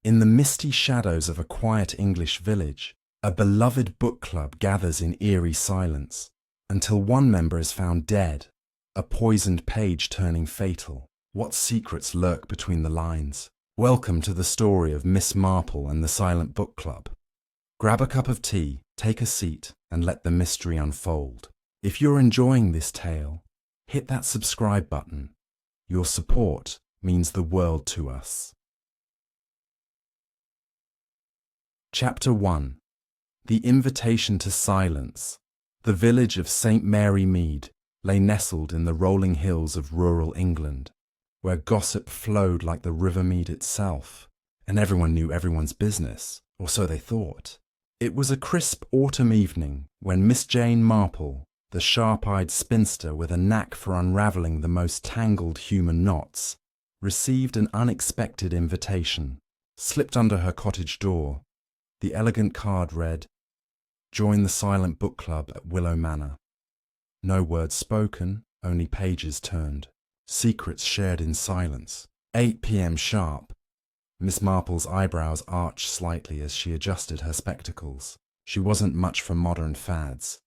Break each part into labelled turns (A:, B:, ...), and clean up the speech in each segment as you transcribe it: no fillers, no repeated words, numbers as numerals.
A: In the misty shadows of a quiet English village, a beloved book club gathers in eerie silence, until one member is found dead, a poisoned page turning fatal. What secrets lurk between the lines? Welcome to the story of Miss Marple and the Silent Book Club. Grab a cup of tea, take a seat, and let the mystery unfold. If you're enjoying this tale, hit that subscribe button. Your support means the world to us. Chapter 1. The Invitation to Silence. The village of St. Mary Mead lay nestled in the rolling hills of rural England, where gossip flowed like the River Mead itself, and everyone knew everyone's business, or so they thought. It was a crisp autumn evening when Miss Jane Marple, the sharp-eyed spinster with a knack for unravelling the most tangled human knots, received an unexpected invitation. Slipped under her cottage door, the elegant card read, "Join the Silent Book Club at Willow Manor." No words spoken, only pages turned. Secrets shared in silence. 8 p.m. sharp. Miss Marple's eyebrows arched slightly as she adjusted her spectacles. She wasn't much for modern fads,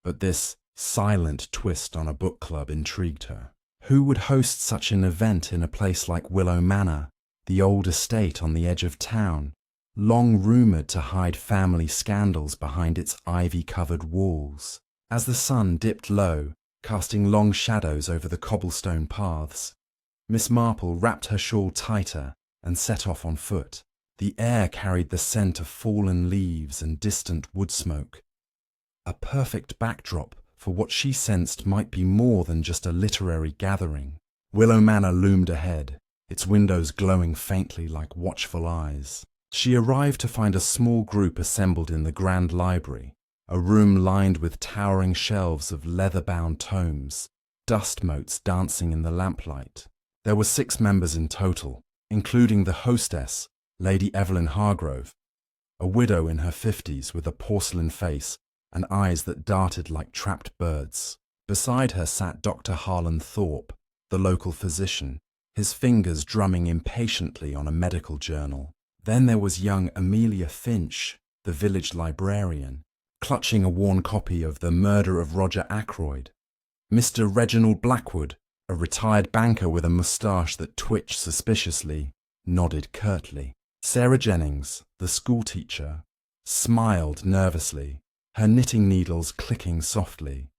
A: but this silent twist on a book club intrigued her. Who would host such an event in a place like Willow Manor, the old estate on the edge of town, long rumoured to hide family scandals behind its ivy-covered walls? As the sun dipped low, casting long shadows over the cobblestone paths, Miss Marple wrapped her shawl tighter and set off on foot. The air carried the scent of fallen leaves and distant wood smoke, a perfect backdrop for what she sensed might be more than just a literary gathering. Willow Manor loomed ahead, its windows glowing faintly like watchful eyes. She arrived to find a small group assembled in the grand library, a room lined with towering shelves of leather-bound tomes, dust motes dancing in the lamplight. There were 6 members in total, including the hostess, Lady Evelyn Hargrove, a widow in her 50s with a porcelain face and eyes that darted like trapped birds. Beside her sat Dr. Harlan Thorpe, the local physician, his fingers drumming impatiently on a medical journal. Then there was young Amelia Finch, the village librarian, clutching a worn copy of The Murder of Roger Ackroyd. Mr. Reginald Blackwood, a retired banker with a moustache that twitched suspiciously, nodded curtly. Sarah Jennings, the schoolteacher, smiled nervously, her knitting needles clicking softly.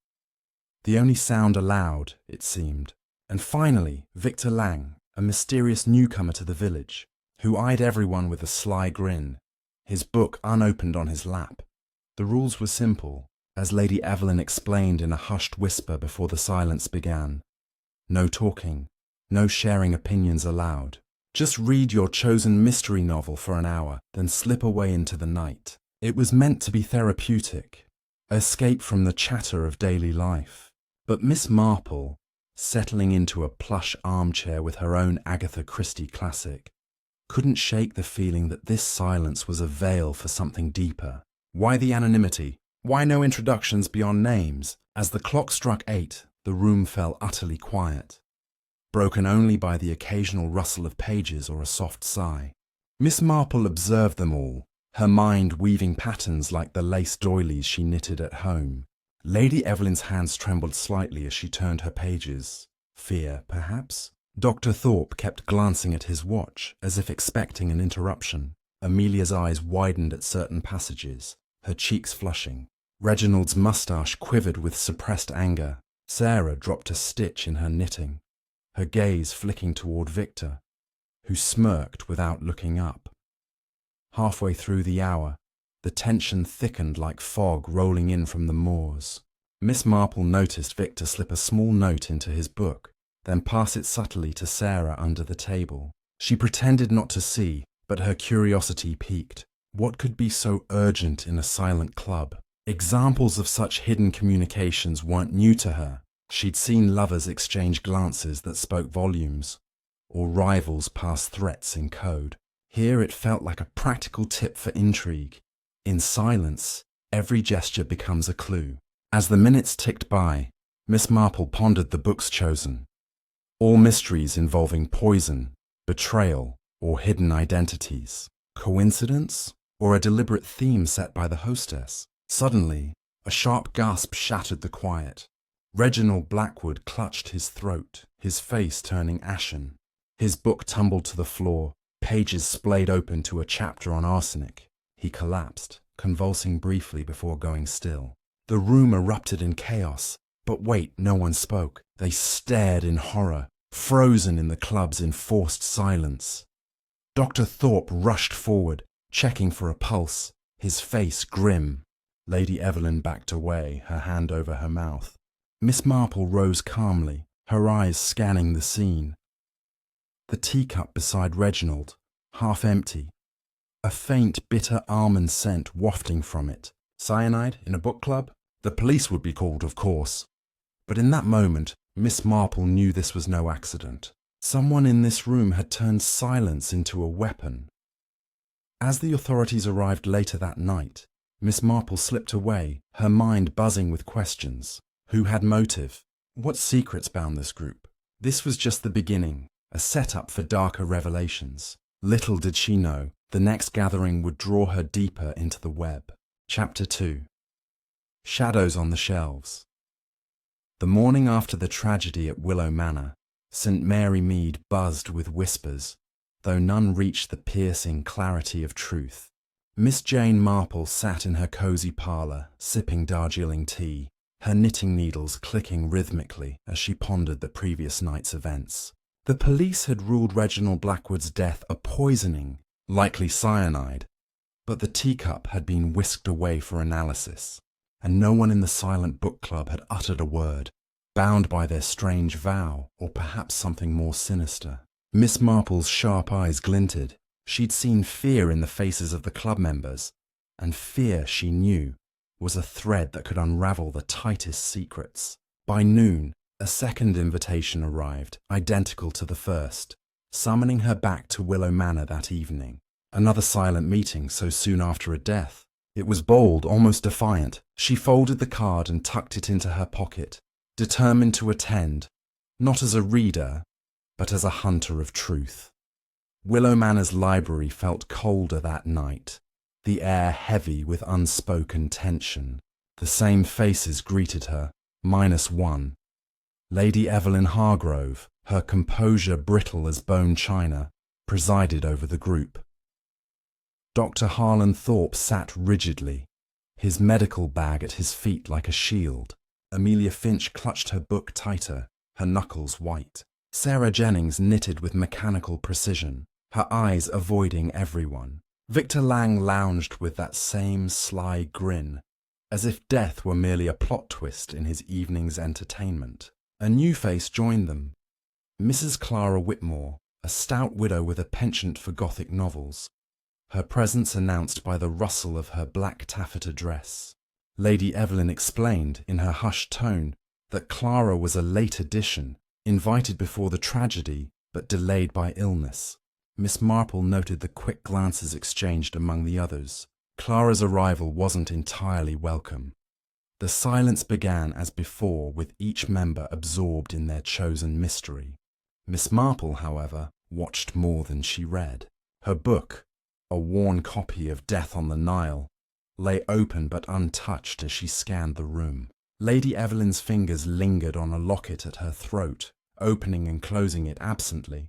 A: The only sound allowed, it seemed. And finally, Victor Lang, a mysterious newcomer to the village, who eyed everyone with a sly grin, his book unopened on his lap. The rules were simple, as Lady Evelyn explained in a hushed whisper before the silence began. No talking, no sharing opinions allowed. Just read your chosen mystery novel for an hour, then slip away into the night. It was meant to be therapeutic, escape from the chatter of daily life. But Miss Marple, settling into a plush armchair with her own Agatha Christie classic, couldn't shake the feeling that this silence was a veil for something deeper. Why the anonymity? Why no introductions beyond names? As the clock struck 8, the room fell utterly quiet, broken only by the occasional rustle of pages or a soft sigh. Miss Marple observed them all, her mind weaving patterns like the lace doilies she knitted at home. Lady Evelyn's hands trembled slightly as she turned her pages. Fear, perhaps? Dr. Thorpe kept glancing at his watch, as if expecting an interruption. Amelia's eyes widened at certain passages, her cheeks flushing. Reginald's moustache quivered with suppressed anger. Sarah dropped a stitch in her knitting, her gaze flicking toward Victor, who smirked without looking up. Halfway through the hour, the tension thickened like fog rolling in from the moors. Miss Marple noticed Victor slip a small note into his book, then pass it subtly to Sarah under the table. She pretended not to see, but her curiosity piqued. What could be so urgent in a silent club? Examples of such hidden communications weren't new to her. She'd seen lovers exchange glances that spoke volumes, or rivals pass threats in code. Here it felt like a practical tip for intrigue. In silence, every gesture becomes a clue. As the minutes ticked by, Miss Marple pondered the books chosen. All mysteries involving poison, betrayal, or hidden identities. Coincidence? Or a deliberate theme set by the hostess? Suddenly, a sharp gasp shattered the quiet. Reginald Blackwood clutched his throat, his face turning ashen. His book tumbled to the floor, pages splayed open to a chapter on arsenic. He collapsed, convulsing briefly before going still. The room erupted in chaos, but wait, no one spoke. They stared in horror, frozen in the club's enforced silence. Dr. Thorpe rushed forward, checking for a pulse, his face grim. Lady Evelyn backed away, her hand over her mouth. Miss Marple rose calmly, her eyes scanning the scene. The teacup beside Reginald, half empty. A faint, bitter almond scent wafting from it. Cyanide in a book club? The police would be called, of course. But in that moment, Miss Marple knew this was no accident. Someone in this room had turned silence into a weapon. As the authorities arrived later that night, Miss Marple slipped away, her mind buzzing with questions. Who had motive? What secrets bound this group? This was just the beginning, a setup for darker revelations. Little did she know, the next gathering would draw her deeper into the web. Chapter 2. Shadows on the Shelves. The morning after the tragedy at Willow Manor, St. Mary Mead buzzed with whispers, though none reached the piercing clarity of truth. Miss Jane Marple sat in her cosy parlour, sipping Darjeeling tea, her knitting needles clicking rhythmically as she pondered the previous night's events. The police had ruled Reginald Blackwood's death a poisoning, likely cyanide, but the teacup had been whisked away for analysis, and no one in the silent book club had uttered a word, bound by their strange vow, or perhaps something more sinister. Miss Marple's sharp eyes glinted. She'd seen fear in the faces of the club members, and fear, she knew, was a thread that could unravel the tightest secrets. By noon, a second invitation arrived, identical to the first, summoning her back to Willow Manor that evening. Another silent meeting so soon after a death. It was bold, almost defiant. She folded the card and tucked it into her pocket, determined to attend, not as a reader, but as a hunter of truth. Willow Manor's library felt colder that night, the air heavy with unspoken tension. The same faces greeted her, minus one. Lady Evelyn Hargrove, her composure brittle as bone china, presided over the group. Dr. Harlan Thorpe sat rigidly, his medical bag at his feet like a shield. Amelia Finch clutched her book tighter, her knuckles white. Sarah Jennings knitted with mechanical precision, her eyes avoiding everyone. Victor Lang lounged with that same sly grin, as if death were merely a plot twist in his evening's entertainment. A new face joined them. Mrs. Clara Whitmore, a stout widow with a penchant for Gothic novels, her presence announced by the rustle of her black taffeta dress. Lady Evelyn explained, in her hushed tone, that Clara was a late addition, invited before the tragedy, but delayed by illness. Miss Marple noted the quick glances exchanged among the others. Clara's arrival wasn't entirely welcome. The silence began as before, with each member absorbed in their chosen mystery. Miss Marple, however, watched more than she read. Her book, a worn copy of Death on the Nile, lay open but untouched as she scanned the room. Lady Evelyn's fingers lingered on a locket at her throat, opening and closing it absently.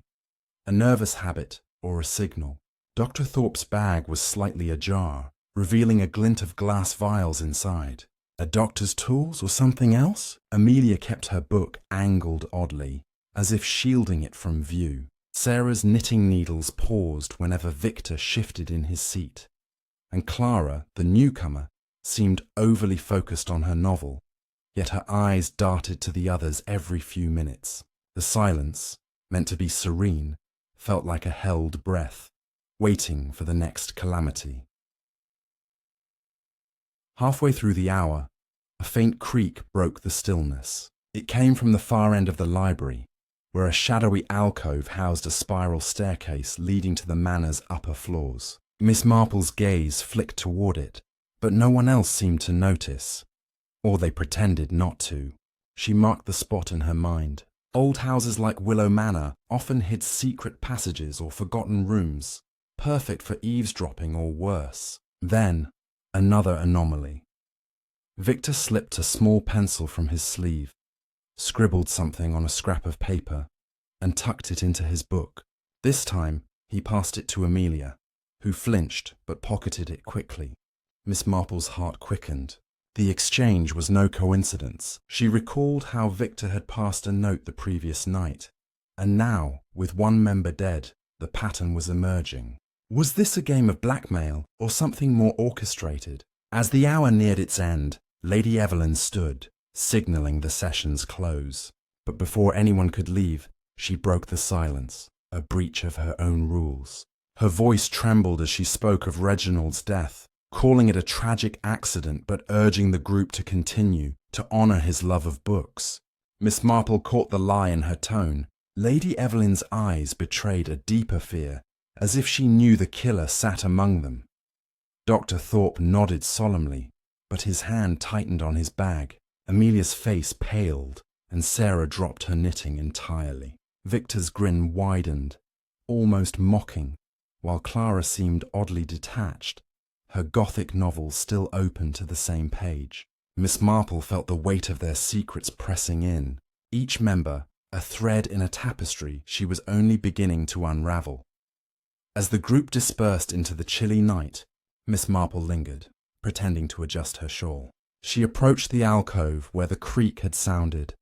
A: A nervous habit or a signal. Dr. Thorpe's bag was slightly ajar, revealing a glint of glass vials inside. A doctor's tools or something else? Amelia kept her book angled oddly, as if shielding it from view. Sarah's knitting needles paused whenever Victor shifted in his seat, and Clara, the newcomer, seemed overly focused on her novel, yet her eyes darted to the others every few minutes. The silence, meant to be serene, felt like a held breath, waiting for the next calamity. Halfway through the hour, a faint creak broke the stillness. It came from the far end of the library, where a shadowy alcove housed a spiral staircase leading to the manor's upper floors. Miss Marple's gaze flicked toward it, but no one else seemed to notice, or they pretended not to. She marked the spot in her mind. Old houses like Willow Manor often hid secret passages or forgotten rooms, perfect for eavesdropping or worse. Then, another anomaly. Victor slipped a small pencil from his sleeve, scribbled something on a scrap of paper, and tucked it into his book. This time, he passed it to Amelia, who flinched but pocketed it quickly. Miss Marple's heart quickened. The exchange was no coincidence. She recalled how Victor had passed a note the previous night, and now, with one member dead, the pattern was emerging. Was this a game of blackmail or something more orchestrated? As the hour neared its end, Lady Evelyn stood, signalling the session's close. But before anyone could leave, she broke the silence, a breach of her own rules. Her voice trembled as she spoke of Reginald's death, calling it a tragic accident but urging the group to continue, to honour his love of books. Miss Marple caught the lie in her tone. Lady Evelyn's eyes betrayed a deeper fear, as if she knew the killer sat among them. Dr. Thorpe nodded solemnly, but his hand tightened on his bag. Amelia's face paled, and Sarah dropped her knitting entirely. Victor's grin widened, almost mocking, while Clara seemed oddly detached, her Gothic novel still open to the same page. Miss Marple felt the weight of their secrets pressing in, each member a thread in a tapestry she was only beginning to unravel. As the group dispersed into the chilly night, Miss Marple lingered, pretending to adjust her shawl. She approached the alcove where the creak had sounded,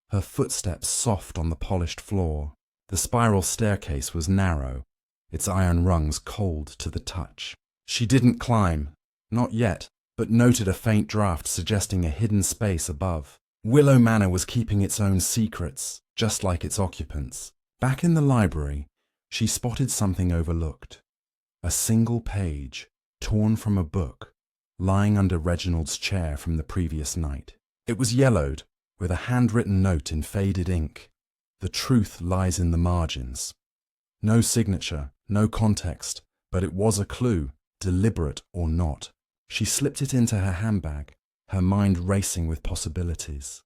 A: her footsteps soft on the polished floor. The spiral staircase was narrow, its iron rungs cold to the touch. She didn't climb, not yet, but noted a faint draught suggesting a hidden space above. Willow Manor was keeping its own secrets, just like its occupants. Back in the library, she spotted something overlooked. A single page, torn from a book, lying under Reginald's chair from the previous night. It was yellowed, with a handwritten note in faded ink. The truth lies in the margins. No signature, no context, but it was a clue, deliberate or not. She slipped it into her handbag, her mind racing with possibilities.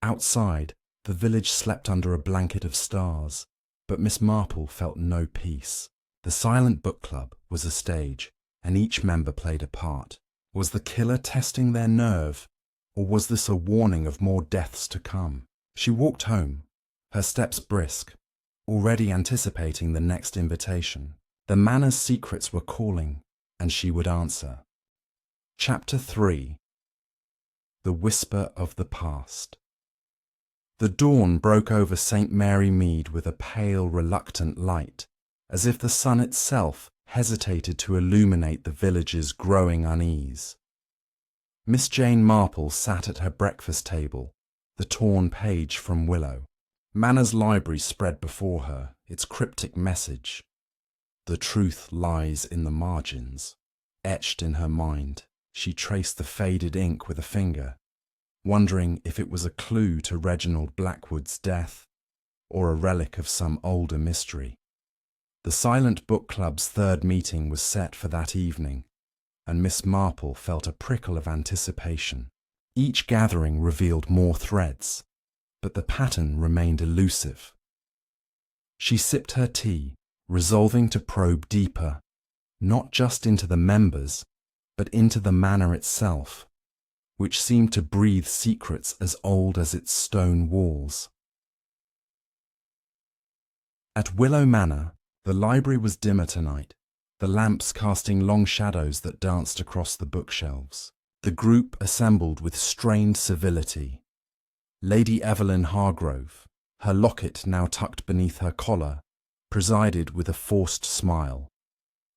A: Outside, the village slept under a blanket of stars, but Miss Marple felt no peace. The silent book club was a stage, and each member played a part. Was the killer testing their nerve, or was this a warning of more deaths to come? She walked home, her steps brisk, already anticipating the next invitation. The manor's secrets were calling, and she would answer. Chapter 3. The Whisper of the Past. The dawn broke over St. Mary Mead with a pale, reluctant light, as if the sun itself hesitated to illuminate the village's growing unease. Miss Jane Marple sat at her breakfast table, the torn page from Willow. Manor's library spread before her, its cryptic message. The truth lies in the margins. Etched in her mind, she traced the faded ink with a finger, wondering if it was a clue to Reginald Blackwood's death, or a relic of some older mystery. The Silent Book Club's third meeting was set for that evening, and Miss Marple felt a prickle of anticipation. Each gathering revealed more threads, but the pattern remained elusive. She sipped her tea, resolving to probe deeper, not just into the members, but into the manor itself, which seemed to breathe secrets as old as its stone walls. At Willow Manor, the library was dimmer tonight, the lamps casting long shadows that danced across the bookshelves. The group assembled with strained civility. Lady Evelyn Hargrove, her locket now tucked beneath her collar, presided with a forced smile.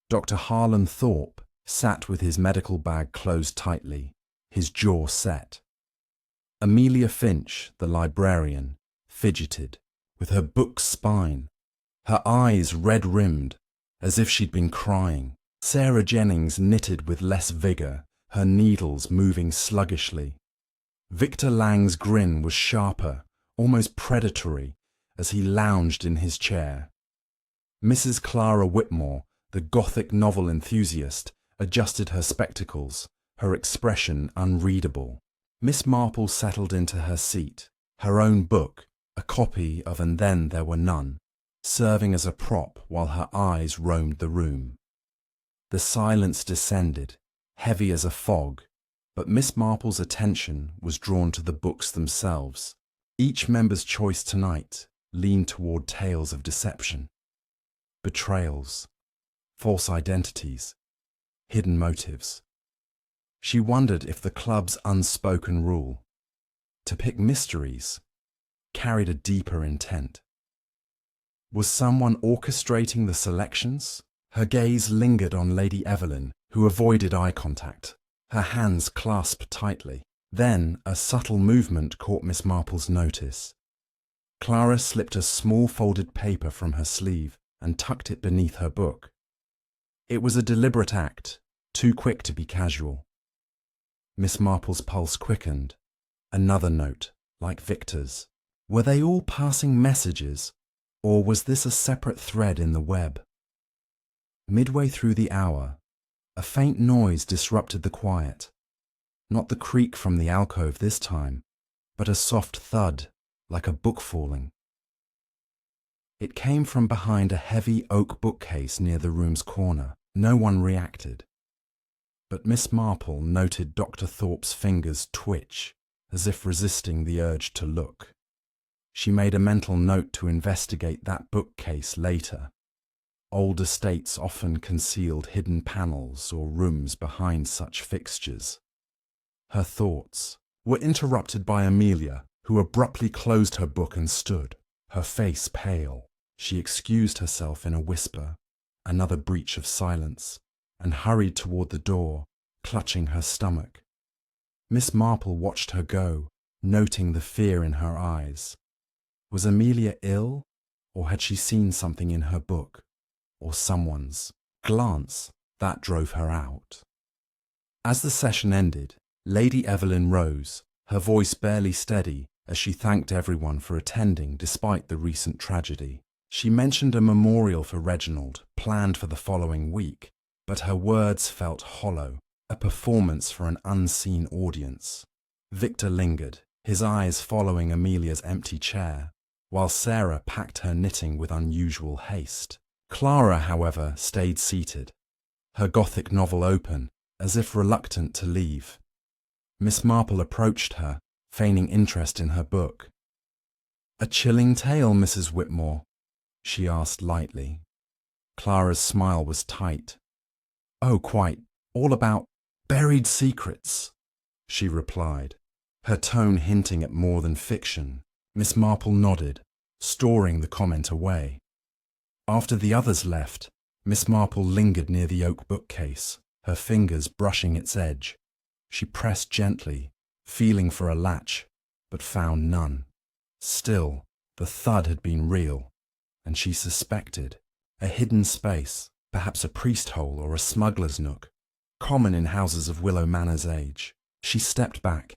A: Dr. Harlan Thorpe sat with his medical bag closed tightly, his jaw set. Amelia Finch, the librarian, fidgeted, with her book spine, her eyes red-rimmed, as if she'd been crying. Sarah Jennings knitted with less vigour, her needles moving sluggishly. Victor Lang's grin was sharper, almost predatory, as he lounged in his chair. Mrs. Clara Whitmore, the Gothic novel enthusiast, adjusted her spectacles, her expression unreadable. Miss Marple settled into her seat, her own book, a copy of And Then There Were None, serving as a prop while her eyes roamed the room. The silence descended, heavy as a fog, but Miss Marple's attention was drawn to the books themselves. Each member's choice tonight leaned toward tales of deception, betrayals, false identities, hidden motives. She wondered if the club's unspoken rule, to pick mysteries, carried a deeper intent. Was someone orchestrating the selections? Her gaze lingered on Lady Evelyn, who avoided eye contact, her hands clasped tightly. Then a subtle movement caught Miss Marple's notice. Clara slipped a small folded paper from her sleeve and tucked it beneath her book. It was a deliberate act, too quick to be casual. Miss Marple's pulse quickened. Another note, like Victor's. Were they all passing messages, or was this a separate thread in the web? Midway through the hour, a faint noise disrupted the quiet. Not the creak from the alcove this time, but a soft thud, like a book falling. It came from behind a heavy oak bookcase near the room's corner. No one reacted. But Miss Marple noted Dr. Thorpe's fingers twitch, as if resisting the urge to look. She made a mental note to investigate that bookcase later. Old estates often concealed hidden panels or rooms behind such fixtures. Her thoughts were interrupted by Amelia, who abruptly closed her book and stood, her face pale. She excused herself in a whisper, another breach of silence, and hurried toward the door, clutching her stomach. Miss Marple watched her go, noting the fear in her eyes. Was Amelia ill, or had she seen something in her book, or someone's glance that drove her out? As the session ended, Lady Evelyn rose, her voice barely steady as she thanked everyone for attending despite the recent tragedy. She mentioned a memorial for Reginald, planned for the following week, but her words felt hollow, a performance for an unseen audience. Victor lingered, his eyes following Amelia's empty chair, while Sarah packed her knitting with unusual haste. Clara, however, stayed seated, her Gothic novel open, as if reluctant to leave. Miss Marple approached her, feigning interest in her book. "A chilling tale, Mrs. Whitmore?" she asked lightly. Clara's smile was tight. "Oh, quite. All about buried secrets," she replied, her tone hinting at more than fiction. Miss Marple nodded, storing the comment away. After the others left, Miss Marple lingered near the oak bookcase, her fingers brushing its edge. She pressed gently, feeling for a latch, but found none. Still, the thud had been real, and she suspected a hidden space, perhaps a priest hole or a smuggler's nook, common in houses of Willow Manor's age. She stepped back,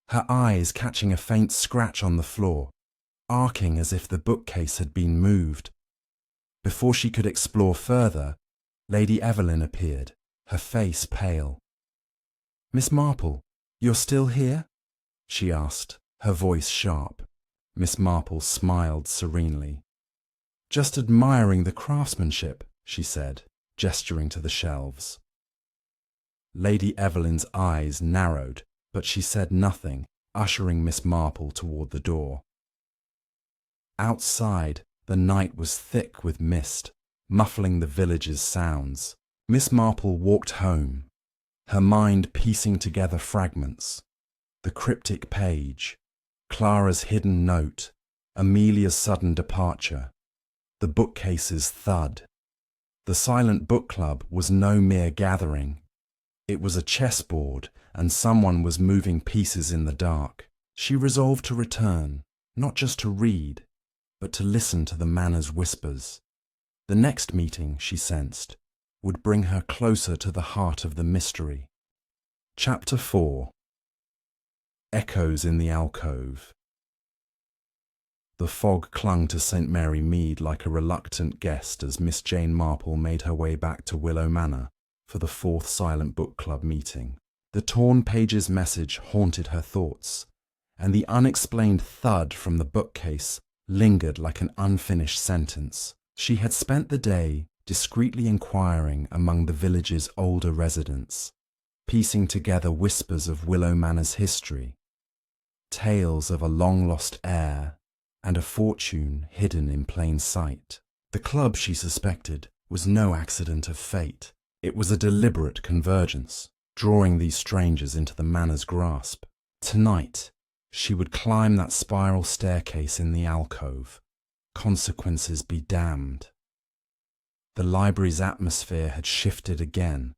A: her eyes catching a faint scratch on the floor, arcing as if the bookcase had been moved. Before she could explore further, Lady Evelyn appeared, her face pale. "Miss Marple, you're still here?" she asked, her voice sharp. Miss Marple smiled serenely. "Just admiring the craftsmanship," she said, gesturing to the shelves. Lady Evelyn's eyes narrowed, but she said nothing, ushering Miss Marple toward the door. Outside, the night was thick with mist, muffling the village's sounds. Miss Marple walked home, her mind piecing together fragments. The cryptic page, Clara's hidden note, Amelia's sudden departure, the bookcase's thud. The silent book club was no mere gathering. It was a chessboard, and someone was moving pieces in the dark. She resolved to return, not just to read, but to listen to the manor's whispers. The next meeting, she sensed, would bring her closer to the heart of the mystery. Chapter 4. Echoes in the Alcove. The fog clung to St. Mary Mead like a reluctant guest as Miss Jane Marple made her way back to Willow Manor for the fourth Silent Book Club meeting. The torn page's message haunted her thoughts, and the unexplained thud from the bookcase lingered like an unfinished sentence. She had spent the day discreetly inquiring among the village's older residents, piecing together whispers of Willow Manor's history, tales of a long-lost heir and a fortune hidden in plain sight. The club, she suspected, was no accident of fate. It was a deliberate convergence, drawing these strangers into the manor's grasp. Tonight, she would climb that spiral staircase in the alcove. Consequences be damned. The library's atmosphere had shifted again,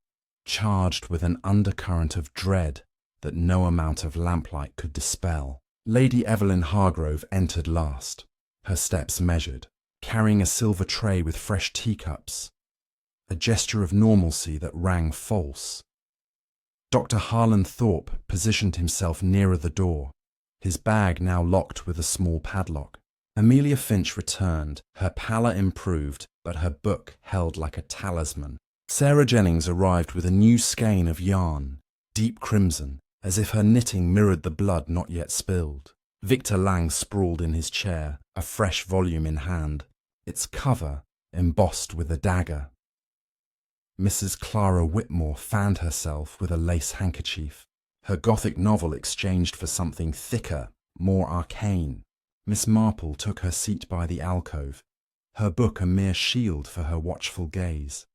A: charged with an undercurrent of dread that no amount of lamplight could dispel. Lady Evelyn Hargrove entered last, her steps measured, carrying a silver tray with fresh teacups, a gesture of normalcy that rang false. Dr. Harlan Thorpe positioned himself nearer the door, his bag now locked with a small padlock. Amelia Finch returned, her pallor improved, but her book held like a talisman. Sarah Jennings arrived with a new skein of yarn, deep crimson, as if her knitting mirrored the blood not yet spilled. Victor Lang sprawled in his chair, a fresh volume in hand, its cover embossed with a dagger. Mrs. Clara Whitmore fanned herself with a lace handkerchief, her Gothic novel exchanged for something thicker, more arcane. Miss Marple took her seat by the alcove, her book a mere shield for her watchful gaze.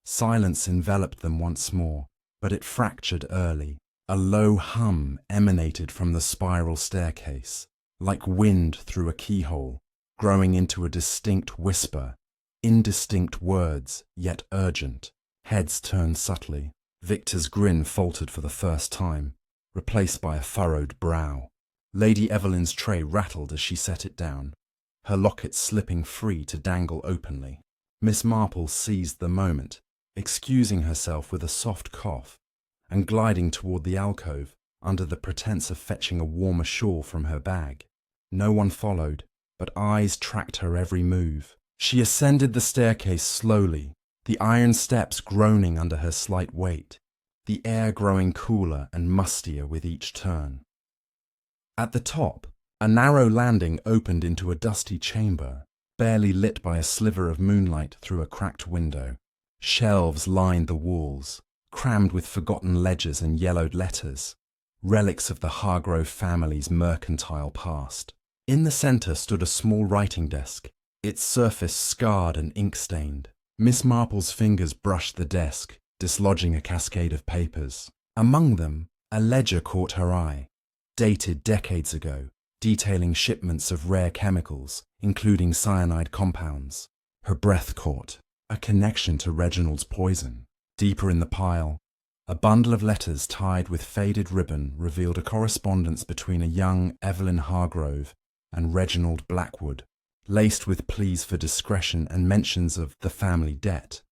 A: Silence enveloped them once more, but it fractured early. A low hum emanated from the spiral staircase, like wind through a keyhole, growing into a distinct whisper, indistinct words, yet urgent. Heads turned subtly. Victor's grin faltered for the first time, replaced by a furrowed brow. Lady Evelyn's tray rattled as she set it down, her locket slipping free to dangle openly. Miss Marple seized the moment, excusing herself with a soft cough, and gliding toward the alcove under the pretense of fetching a warmer shawl from her bag. No one followed, but eyes tracked her every move. She ascended the staircase slowly, the iron steps groaning under her slight weight, the air growing cooler and mustier with each turn. At the top, a narrow landing opened into a dusty chamber, barely lit by a sliver of moonlight through a cracked window. Shelves lined the walls, crammed with forgotten ledgers and yellowed letters, relics of the Hargrove family's mercantile past. In the centre stood a small writing desk, its surface scarred and ink-stained. Miss Marple's fingers brushed the desk, dislodging a cascade of papers. Among them, a ledger caught her eye, dated decades ago, detailing shipments of rare chemicals, including cyanide compounds. Her breath caught, a connection to Reginald's poison. Deeper in the pile, a bundle of letters tied with faded ribbon revealed a correspondence between a young Evelyn Hargrove and Reginald Blackwood, laced with pleas for discretion and mentions of the family debt.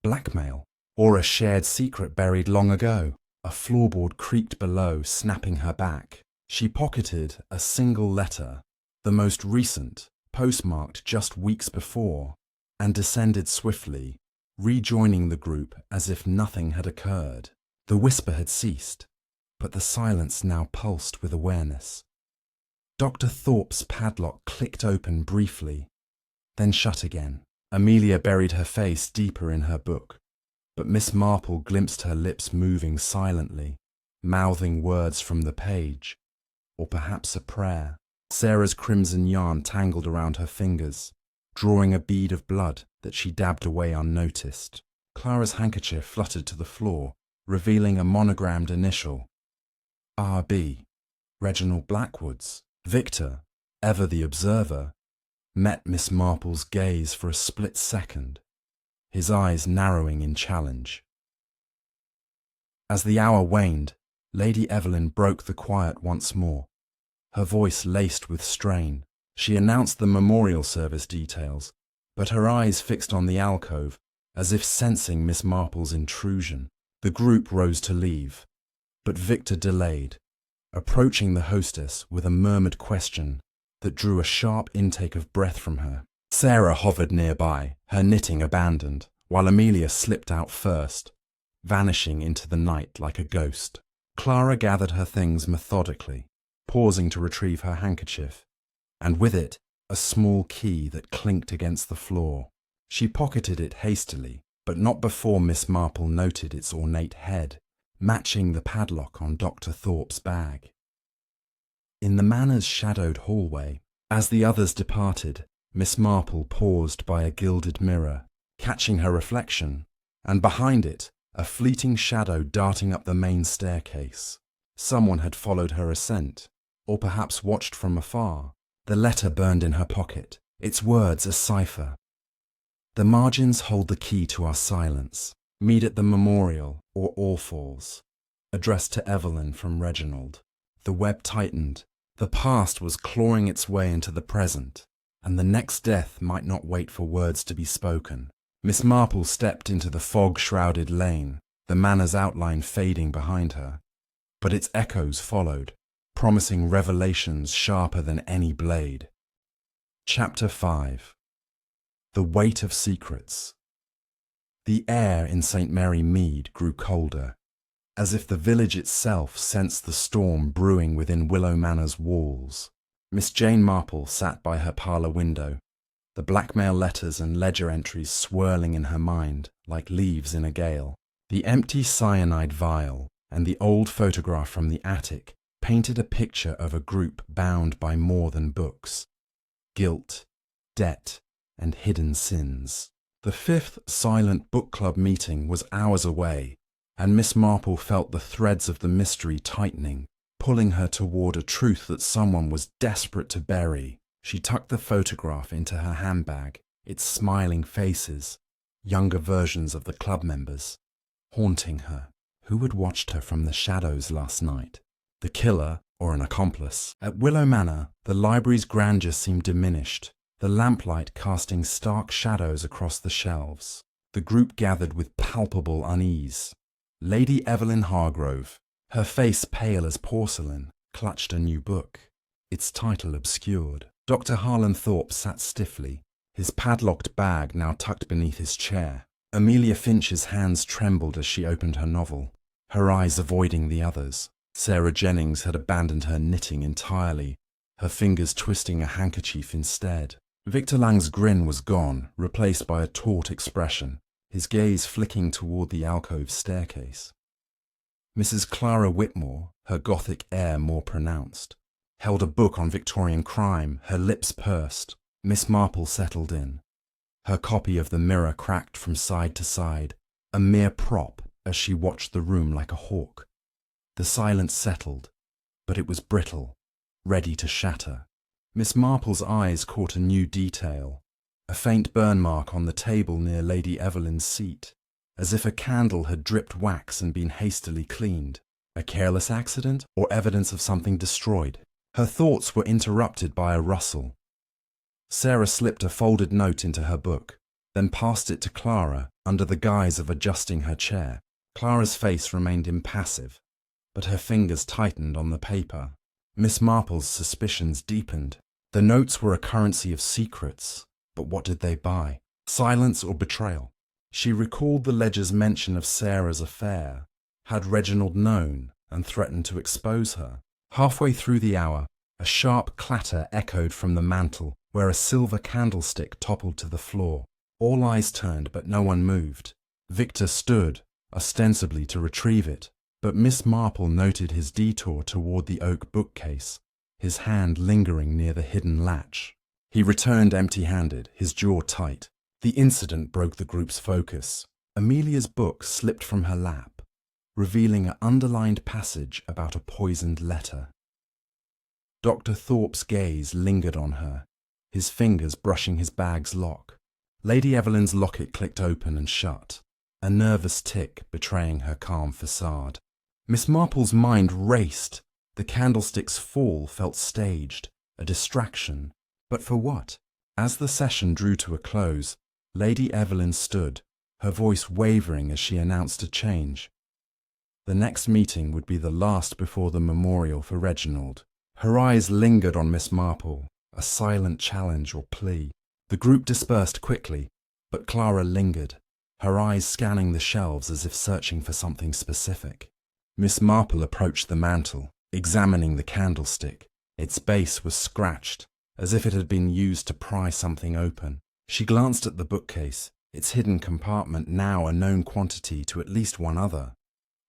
A: Blackmail, or a shared secret buried long ago. A floorboard creaked below, snapping her back. She pocketed a single letter, the most recent, postmarked just weeks before, and descended swiftly, rejoining the group as if nothing had occurred. The whisper had ceased, but the silence now pulsed with awareness. Dr. Thorpe's padlock clicked open briefly, then shut again. Amelia buried her face deeper in her book, but Miss Marple glimpsed her lips moving silently, mouthing words from the page, or perhaps a prayer. Sarah's crimson yarn tangled around her fingers, drawing a bead of blood that she dabbed away unnoticed. Clara's handkerchief fluttered to the floor, revealing a monogrammed initial. R.B. Reginald Blackwood's. Victor, ever the observer, met Miss Marple's gaze for a split second, his eyes narrowing in challenge. As the hour waned, Lady Evelyn broke the quiet once more, her voice laced with strain. She announced the memorial service details, but her eyes fixed on the alcove, as if sensing Miss Marple's intrusion. The group rose to leave, but Victor delayed, approaching the hostess with a murmured question that drew a sharp intake of breath from her. Sarah hovered nearby, her knitting abandoned, while Amelia slipped out first, vanishing into the night like a ghost. Clara gathered her things methodically, pausing to retrieve her handkerchief, and with it a small key that clinked against the floor. She pocketed it hastily, but not before Miss Marple noted its ornate head, matching the padlock on Dr. Thorpe's bag. In the manor's shadowed hallway, as the others departed, Miss Marple paused by a gilded mirror, catching her reflection, and behind it, a fleeting shadow darting up the main staircase. Someone had followed her ascent, or perhaps watched from afar. The letter burned in her pocket, its words a cipher. The margins hold the key to our silence. Meet at the memorial, or all falls. Addressed to Evelyn from Reginald. The web tightened. The past was clawing its way into the present, and the next death might not wait for words to be spoken. Miss Marple stepped into the fog-shrouded lane, the manor's outline fading behind her. But its echoes followed, promising revelations sharper than any blade. Chapter 5. The Weight of Secrets. The air in St. Mary Mead grew colder, as if the village itself sensed the storm brewing within Willow Manor's walls. Miss Jane Marple sat by her parlour window, the blackmail letters and ledger entries swirling in her mind like leaves in a gale. The empty cyanide vial and the old photograph from the attic painted a picture of a group bound by more than books. Guilt, debt, and hidden sins. The 5th silent book club meeting was hours away, and Miss Marple felt the threads of the mystery tightening, pulling her toward a truth that someone was desperate to bury. She tucked the photograph into her handbag, its smiling faces, younger versions of the club members, haunting her. Who had watched her from the shadows last night? The killer, or an accomplice? At Willow Manor, the library's grandeur seemed diminished, the lamplight casting stark shadows across the shelves. The group gathered with palpable unease. Lady Evelyn Hargrove, her face pale as porcelain, clutched a new book, its title obscured. Dr. Harlan Thorpe sat stiffly, his padlocked bag now tucked beneath his chair. Amelia Finch's hands trembled as she opened her novel, her eyes avoiding the others. Sarah Jennings had abandoned her knitting entirely, her fingers twisting a handkerchief instead. Victor Lang's grin was gone, replaced by a taut expression, his gaze flicking toward the alcove staircase. Mrs. Clara Whitmore, her Gothic air more pronounced, held a book on Victorian crime, her lips pursed. Miss Marple settled in, her copy of the Mirror cracked from side to side, a mere prop as she watched the room like a hawk. The silence settled, but it was brittle, ready to shatter. Miss Marple's eyes caught a new detail, a faint burn mark on the table near Lady Evelyn's seat, as if a candle had dripped wax and been hastily cleaned. A careless accident or evidence of something destroyed? Her thoughts were interrupted by a rustle. Sarah slipped a folded note into her book, then passed it to Clara under the guise of adjusting her chair. Clara's face remained impassive, but her fingers tightened on the paper. Miss Marple's suspicions deepened. The notes were a currency of secrets, but what did they buy? Silence or betrayal? She recalled the ledger's mention of Sarah's affair. Had Reginald known and threatened to expose her? Halfway through the hour, a sharp clatter echoed from the mantel, where a silver candlestick toppled to the floor. All eyes turned, but no one moved. Victor stood, ostensibly to retrieve it, but Miss Marple noted his detour toward the oak bookcase, his hand lingering near the hidden latch. He returned empty-handed, his jaw tight. The incident broke the group's focus. Amelia's book slipped from her lap, revealing an underlined passage about a poisoned letter. Dr. Thorpe's gaze lingered on her, his fingers brushing his bag's lock. Lady Evelyn's locket clicked open and shut, a nervous tick betraying her calm facade. Miss Marple's mind raced. The candlestick's fall felt staged, a distraction. But for what? As the session drew to a close, Lady Evelyn stood, her voice wavering as she announced a change. The next meeting would be the last before the memorial for Reginald. Her eyes lingered on Miss Marple, a silent challenge or plea. The group dispersed quickly, but Clara lingered, her eyes scanning the shelves as if searching for something specific. Miss Marple approached the mantel, examining the candlestick. Its base was scratched, as if it had been used to pry something open. She glanced at the bookcase, its hidden compartment now a known quantity to at least one other.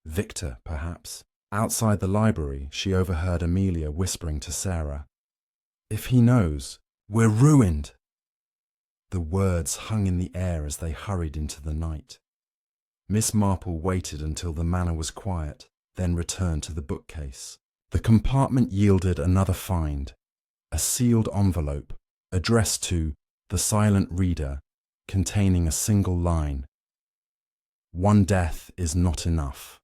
A: Victor, perhaps. Outside the library, she overheard Amelia whispering to Sarah, "If he knows, we're ruined." The words hung in the air as they hurried into the night. Miss Marple waited until the manor was quiet, then returned to the bookcase. The compartment yielded another find, a sealed envelope addressed to The Silent Reader, containing a single line, "One death is not enough."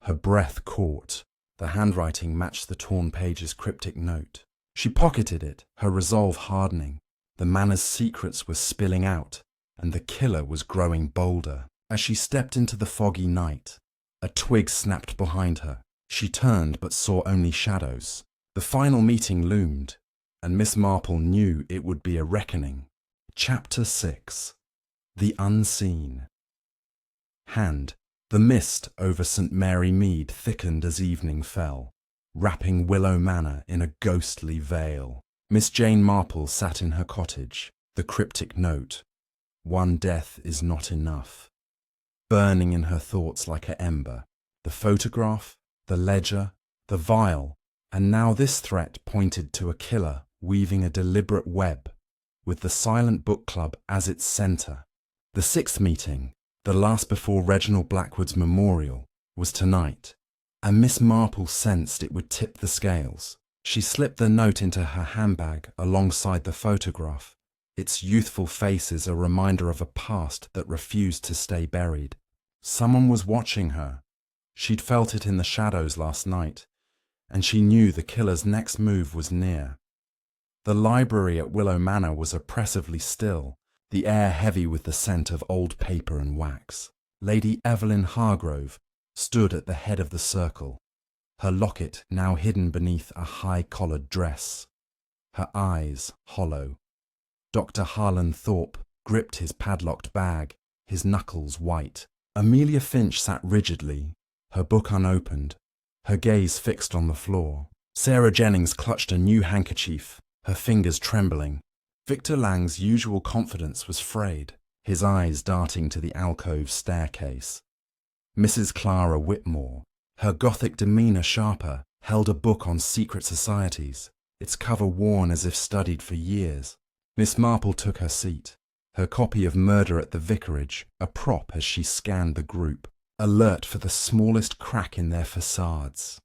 A: Her breath caught. The handwriting matched the torn page's cryptic note. She pocketed it, her resolve hardening. The manor's secrets were spilling out, and the killer was growing bolder. As she stepped into the foggy night, a twig snapped behind her. She turned but saw only shadows. The final meeting loomed, and Miss Marple knew it would be a reckoning. Chapter 6. The Unseen. Hand. The mist over St. Mary Mead thickened as evening fell, wrapping Willow Manor in a ghostly veil. Miss Jane Marple sat in her cottage, the cryptic note, "One death is not enough," burning in her thoughts like an ember. The photograph, the ledger, the vial, and now this threat pointed to a killer weaving a deliberate web, with the Silent Book Club as its centre. The sixth meeting, the last before Reginald Blackwood's memorial, was tonight, and Miss Marple sensed it would tip the scales. She slipped the note into her handbag alongside the photograph, its youthful faces a reminder of a past that refused to stay buried. Someone was watching her. She'd felt it in the shadows last night, and she knew the killer's next move was near. The library at Willow Manor was oppressively still, the air heavy with the scent of old paper and wax. Lady Evelyn Hargrove stood at the head of the circle, her locket now hidden beneath a high-collared dress, her eyes hollow. Dr. Harlan Thorpe gripped his padlocked bag, his knuckles white. Amelia Finch sat rigidly, her book unopened, her gaze fixed on the floor. Sarah Jennings clutched a new handkerchief, her fingers trembling. Victor Lang's usual confidence was frayed, his eyes darting to the alcove staircase. Mrs. Clara Whitmore, her Gothic demeanour sharper, held a book on secret societies, its cover worn as if studied for years. Miss Marple took her seat, her copy of Murder at the Vicarage a prop as she scanned the group, alert for the smallest crack in their facades.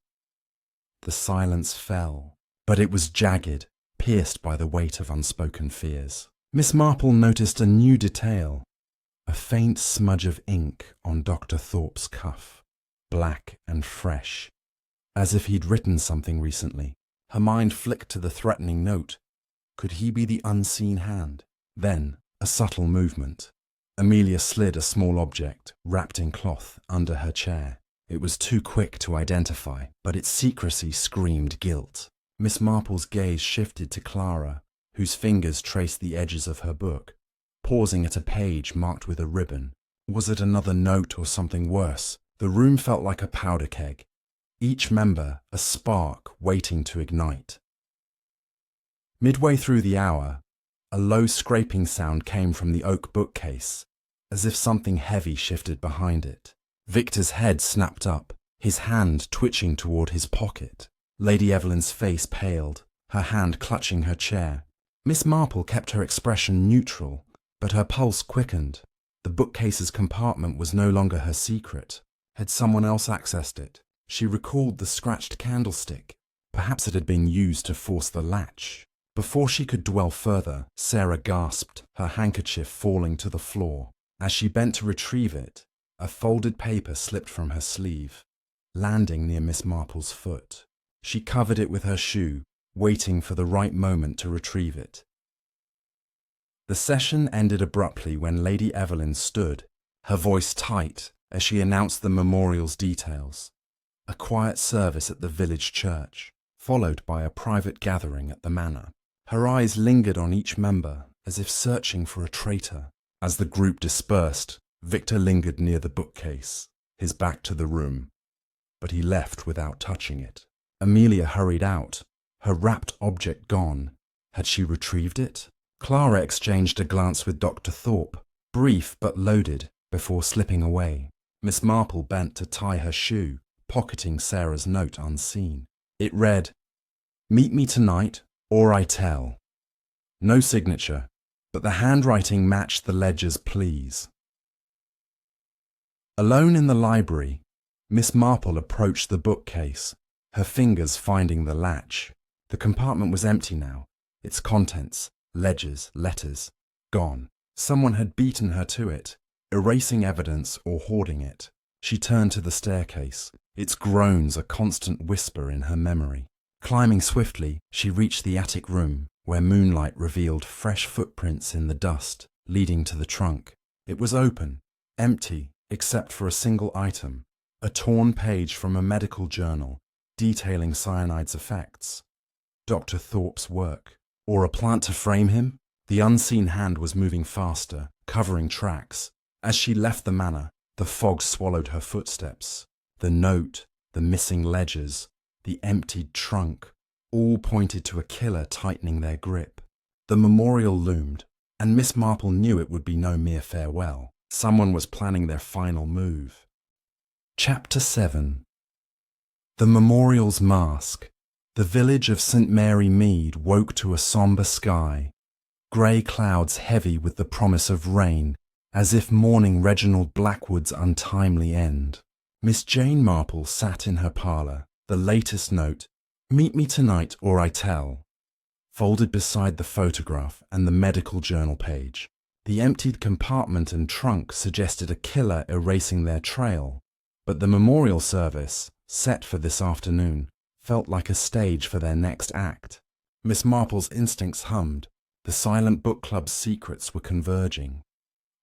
A: The silence fell, but it was jagged, pierced by the weight of unspoken fears. Miss Marple noticed a new detail, a faint smudge of ink on Dr. Thorpe's cuff, black and fresh, as if he'd written something recently. Her mind flicked to the threatening note. Could he be the unseen hand? Then, a subtle movement. Amelia slid a small object, wrapped in cloth, under her chair. It was too quick to identify, but its secrecy screamed guilt. Miss Marple's gaze shifted to Clara, whose fingers traced the edges of her book, pausing at a page marked with a ribbon. Was it another note or something worse? The room felt like a powder keg, each member a spark waiting to ignite. Midway through the hour, a low scraping sound came from the oak bookcase, as if something heavy shifted behind it. Victor's head snapped up, his hand twitching toward his pocket. Lady Evelyn's face paled, her hand clutching her chair. Miss Marple kept her expression neutral, but her pulse quickened. The bookcase's compartment was no longer her secret. Had someone else accessed it? She recalled the scratched candlestick. Perhaps it had been used to force the latch. Before she could dwell further, Sarah gasped, her handkerchief falling to the floor. As she bent to retrieve it, a folded paper slipped from her sleeve, landing near Miss Marple's foot. She covered it with her shoe, waiting for the right moment to retrieve it. The session ended abruptly when Lady Evelyn stood, her voice tight, as she announced the memorial's details. A quiet service at the village church, followed by a private gathering at the manor. Her eyes lingered on each member, as if searching for a traitor. As the group dispersed, Victor lingered near the bookcase, his back to the room, but he left without touching it. Amelia hurried out, her wrapped object gone. Had she retrieved it? Clara exchanged a glance with Dr. Thorpe, brief but loaded, before slipping away. Miss Marple bent to tie her shoe, pocketing Sarah's note unseen. It read, "Meet me tonight, or I tell." No signature, but the handwriting matched the ledger's pleas. Alone in the library, Miss Marple approached the bookcase, her fingers finding the latch. The compartment was empty now, its contents, ledgers, letters, gone. Someone had beaten her to it, erasing evidence or hoarding it. She turned to the staircase, its groans a constant whisper in her memory. Climbing swiftly, she reached the attic room, where moonlight revealed fresh footprints in the dust, leading to the trunk. It was open, empty, except for a single item, a torn page from a medical journal detailing cyanide's effects. Dr. Thorpe's work. Or a plant to frame him? The unseen hand was moving faster, covering tracks. As she left the manor, the fog swallowed her footsteps. The note, the missing ledgers, the emptied trunk, all pointed to a killer tightening their grip. The memorial loomed, and Miss Marple knew it would be no mere farewell. Someone was planning their final move. Chapter 7. The memorial's mask. The village of St. Mary Mead woke to a sombre sky, grey clouds heavy with the promise of rain, as if mourning Reginald Blackwood's untimely end. Miss Jane Marple sat in her parlour, the latest note, "Meet me tonight or I tell," folded beside the photograph and the medical journal page. The emptied compartment and trunk suggested a killer erasing their trail, but the memorial service, set for this afternoon, felt like a stage for their next act. Miss Marple's instincts hummed. The silent book club's secrets were converging,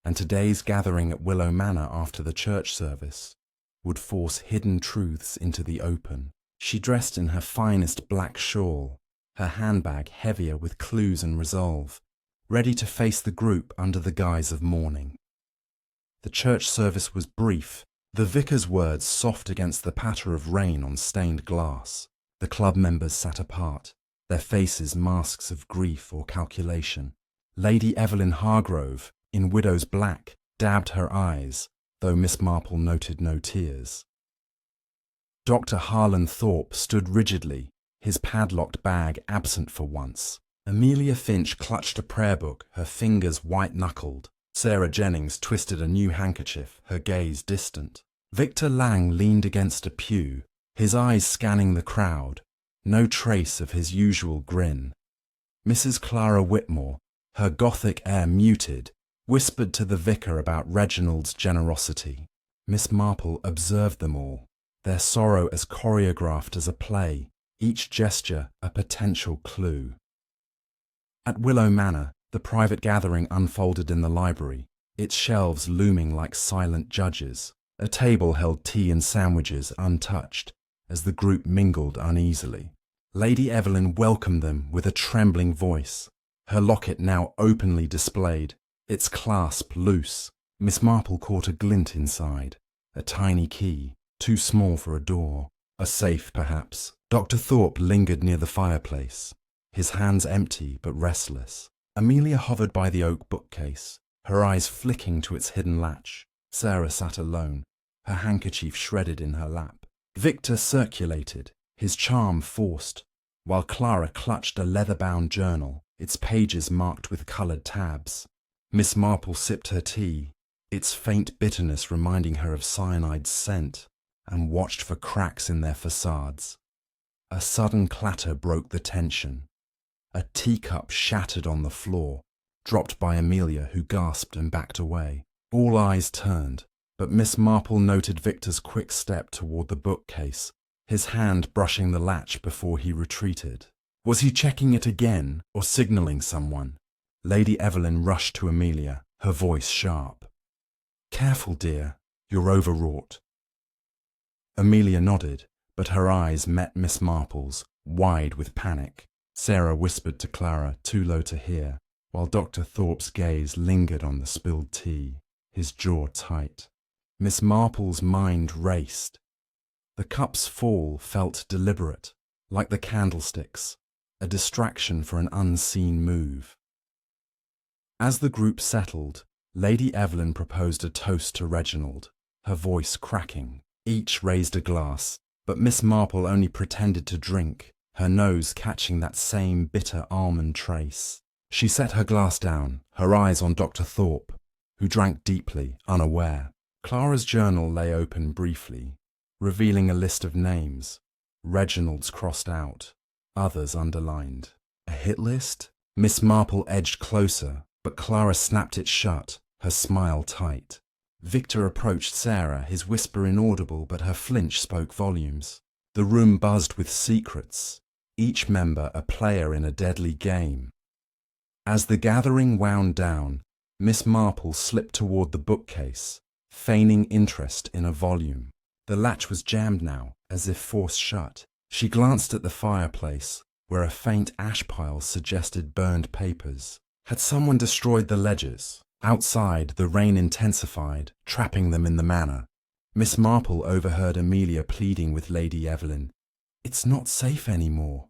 A: and today's gathering at Willow Manor after the church service would force hidden truths into the open. She dressed in her finest black shawl, her handbag heavier with clues and resolve, ready to face the group under the guise of mourning. The church service was brief, the vicar's words soft against the patter of rain on stained glass. The club members sat apart, their faces masks of grief or calculation. Lady Evelyn Hargrove, in widow's black, dabbed her eyes, though Miss Marple noted no tears. Dr. Harlan Thorpe stood rigidly, his padlocked bag absent for once. Amelia Finch clutched a prayer book, her fingers white-knuckled. Sarah Jennings twisted a new handkerchief, her gaze distant. Victor Lang leaned against a pew, his eyes scanning the crowd, no trace of his usual grin. Mrs. Clara Whitmore, her Gothic air muted, whispered to the vicar about Reginald's generosity. Miss Marple observed them all, their sorrow as choreographed as a play, each gesture a potential clue. At Willow Manor, the private gathering unfolded in the library, its shelves looming like silent judges. A table held tea and sandwiches untouched, as the group mingled uneasily. Lady Evelyn welcomed them with a trembling voice, her locket now openly displayed, its clasp loose. Miss Marple caught a glint inside, a tiny key, too small for a door, a safe perhaps. Dr. Thorpe lingered near the fireplace, his hands empty but restless. Amelia hovered by the oak bookcase, her eyes flicking to its hidden latch. Sarah sat alone, her handkerchief shredded in her lap. Victor circulated, his charm forced, while Clara clutched a leather-bound journal, its pages marked with coloured tabs. Miss Marple sipped her tea, its faint bitterness reminding her of cyanide's scent, and watched for cracks in their facades. A sudden clatter broke the tension. A teacup shattered on the floor, dropped by Amelia, who gasped and backed away. All eyes turned, but Miss Marple noted Victor's quick step toward the bookcase, his hand brushing the latch before he retreated. Was he checking it again, or signalling someone? Lady Evelyn rushed to Amelia, her voice sharp. "Careful, dear, you're overwrought." Amelia nodded, but her eyes met Miss Marple's, wide with panic. Sarah whispered to Clara, too low to hear, while Dr. Thorpe's gaze lingered on the spilled tea, his jaw tight. Miss Marple's mind raced. The cup's fall felt deliberate, like the candlesticks, a distraction for an unseen move. As the group settled, Lady Evelyn proposed a toast to Reginald, her voice cracking. Each raised a glass, but Miss Marple only pretended to drink, her nose catching that same bitter almond trace. She set her glass down, her eyes on Dr. Thorpe, who drank deeply, unaware. Clara's journal lay open briefly, revealing a list of names. Reginald's crossed out, others underlined. A hit list? Miss Marple edged closer, but Clara snapped it shut, her smile tight. Victor approached Sarah, his whisper inaudible, but her flinch spoke volumes. The room buzzed with secrets, each member a player in a deadly game. As the gathering wound down, Miss Marple slipped toward the bookcase, feigning interest in a volume. The latch was jammed now, as if forced shut. She glanced at the fireplace, where a faint ash pile suggested burned papers. Had someone destroyed the ledgers? Outside, the rain intensified, trapping them in the manor. Miss Marple overheard Amelia pleading with Lady Evelyn. "It's not safe anymore."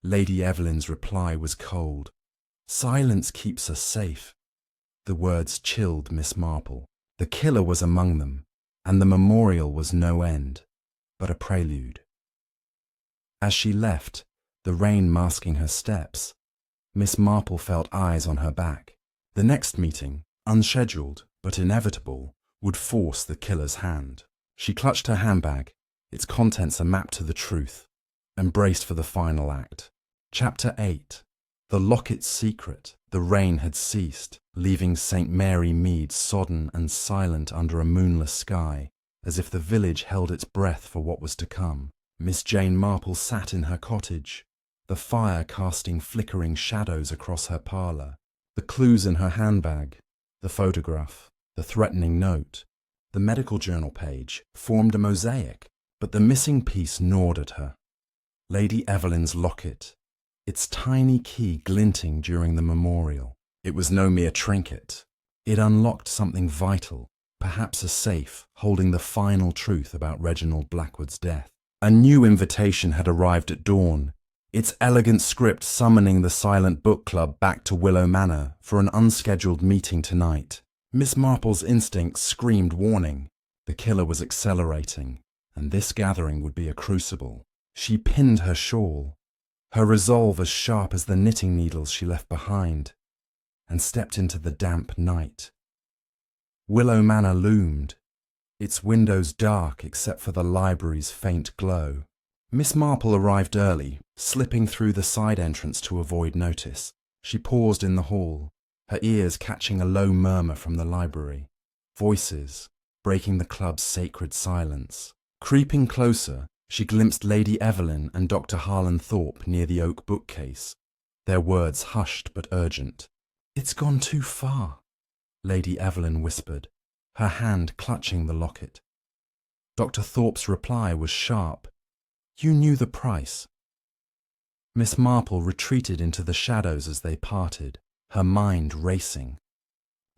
A: Lady Evelyn's reply was cold. "Silence keeps us safe." The words chilled Miss Marple. The killer was among them, and the memorial was no end, but a prelude. As she left, the rain masking her steps, Miss Marple felt eyes on her back. The next meeting, unscheduled but inevitable, would force the killer's hand. She clutched her handbag, its contents a map to the truth, and braced for the final act. Chapter 8. The locket's secret. The rain had ceased, leaving St. Mary Mead sodden and silent under a moonless sky, as if the village held its breath for what was to come. Miss Jane Marple sat in her cottage, the fire casting flickering shadows across her parlour. The clues in her handbag, the photograph, the threatening note, the medical journal page, formed a mosaic, but the missing piece gnawed at her. Lady Evelyn's locket, its tiny key glinting during the memorial. It was no mere trinket. It unlocked something vital, perhaps a safe holding the final truth about Reginald Blackwood's death. A new invitation had arrived at dawn, its elegant script summoning the Silent Book Club back to Willow Manor for an unscheduled meeting tonight. Miss Marple's instincts screamed warning. The killer was accelerating, and this gathering would be a crucible. She pinned her shawl, her resolve as sharp as the knitting needles she left behind, and stepped into the damp night. Willow Manor loomed, its windows dark except for the library's faint glow. Miss Marple arrived early, slipping through the side entrance to avoid notice. She paused in the hall, her ears catching a low murmur from the library. Voices, breaking the club's sacred silence. Creeping closer, she glimpsed Lady Evelyn and Dr. Harlan Thorpe near the oak bookcase, their words hushed but urgent. "It's gone too far," Lady Evelyn whispered, her hand clutching the locket. Dr. Thorpe's reply was sharp. "You knew the price." Miss Marple retreated into the shadows as they parted, her mind racing.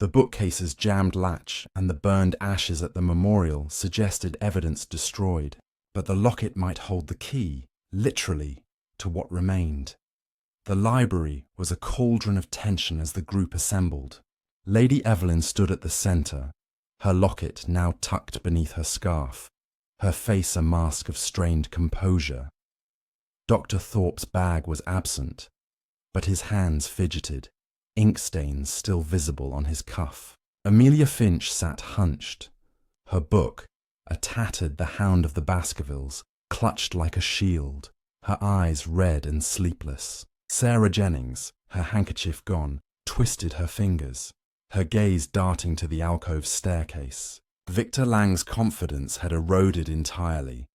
A: The bookcase's jammed latch and the burned ashes at the memorial suggested evidence destroyed, but the locket might hold the key, literally, to what remained. The library was a cauldron of tension as the group assembled. Lady Evelyn stood at the centre, her locket now tucked beneath her scarf, her face a mask of strained composure. Dr. Thorpe's bag was absent, but his hands fidgeted, ink stains still visible on his cuff. Amelia Finch sat hunched, her book, a tattered The Hound of the Baskervilles, clutched like a shield, her eyes red and sleepless. Sarah Jennings, her handkerchief gone, twisted her fingers, her gaze darting to the alcove staircase. Victor Lang's confidence had eroded entirely,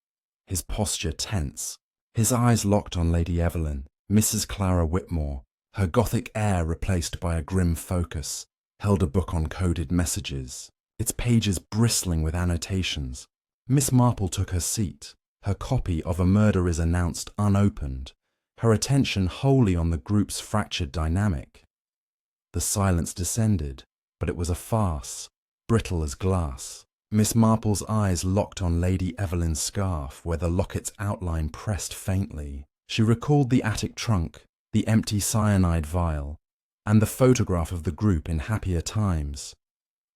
A: his posture tense, his eyes locked on Lady Evelyn. Mrs. Clara Whitmore, her Gothic air replaced by a grim focus, held a book on coded messages, its pages bristling with annotations. Miss Marple took her seat, her copy of A Murder is Announced unopened, her attention wholly on the group's fractured dynamic. The silence descended, but it was a farce, brittle as glass. Miss Marple's eyes locked on Lady Evelyn's scarf, where the locket's outline pressed faintly. She recalled the attic trunk, the empty cyanide vial, and the photograph of the group in happier times.